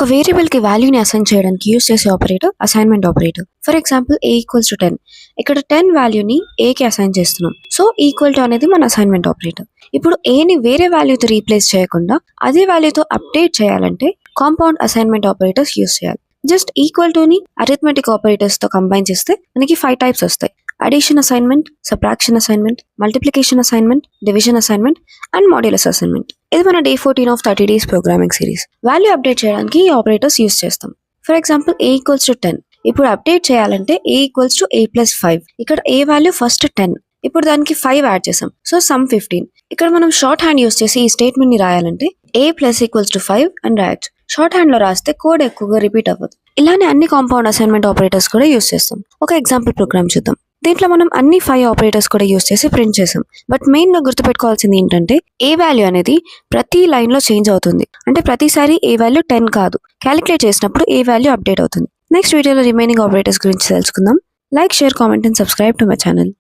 ఒక వేరియబుల్కి వాల్యూని అసైన్ చేయడానికి యూస్ చేసే operator assignment operator. For example a equals to 10. ఇక్కడ 10 వాల్యూని ఏకి అసైన్ చేస్తున్నాం. సో ఈక్వల్ టు అనేది మన అసైన్మెంట్ ఆపరేటర్. ఇప్పుడు ఏని వేరే వాల్యూతో రీప్లేస్ చేయకుండా అదే వాల్యూతో అప్డేట్ చేయాలంటే కాంపౌండ్ అసైన్మెంట్ ఆపరేటర్స్ యూస్ చేయాలి. జస్ట్ ఈక్వల్ టుని అరిథమెటిక్ ఆపరేటర్స్తో కంబైన్ చేస్తే మనకి 5 టైప్స్ వస్తాయి. Addition assignment, subtraction assignment, multiplication assignment, division assignment and modulus assignment. ఇది మన day 14 of 30 days programming series. Value update చేయడానికి ఈ ఆపరేటర్స్ యూస్ చేస్తాం. For example a equals to 10. ఇప్పుడు అప్డేట్ చేయాలంటే a equals to a plus 5. ఇక్కడ a value first 10. ఇప్పుడు దానికి 5 యాడ్ చేసాం. So some 15. ఇక్కడ మనం షార్ట్ హ్యాండ్ యూస్ చేసి ఈ స్టేట్మెంట్ ని రాయాలంటే a ప్లస్ ఈక్వల్స్ టు 5 అని రాయొచ్చు. షార్ట్ హ్యాండ్ లో రాస్తే కోడ్ ఎక్కువగా రిపీట్ అవ్వదు. ఇలానే అన్ని కాంపౌండ్ అసైన్మెంట్ ఆపరేటర్స్ కూడా యూస్ చేస్తాం. ఒక ఎగ్జాంపుల్ ప్రోగ్రామ్ చూద్దాం. దీంట్లో మనం అన్ని 5 ఆపరేటర్స్ కూడా యూస్ చేసి ప్రింట్ చేసాం. బట్ మెయిన్ గా గుర్తుపెట్టుకోవాల్సింది ఏంటంటే ఏ వాల్యూ అనేది ప్రతి లైన్ లో చేంజ్ అవుతుంది. అంటే ప్రతిసారి ఏ వాల్యూ 10 కాదు, క్యాలిక్యులేట్ చేసినప్పుడు ఏ వాల్యూ అప్డేట్ అవుతుంది. నెక్స్ట్ వీడియోలో రిమైనింగ్ ఆపరేటర్స్ గురించి తెలుసుకుందాం. Like, share, comment and subscribe to my channel.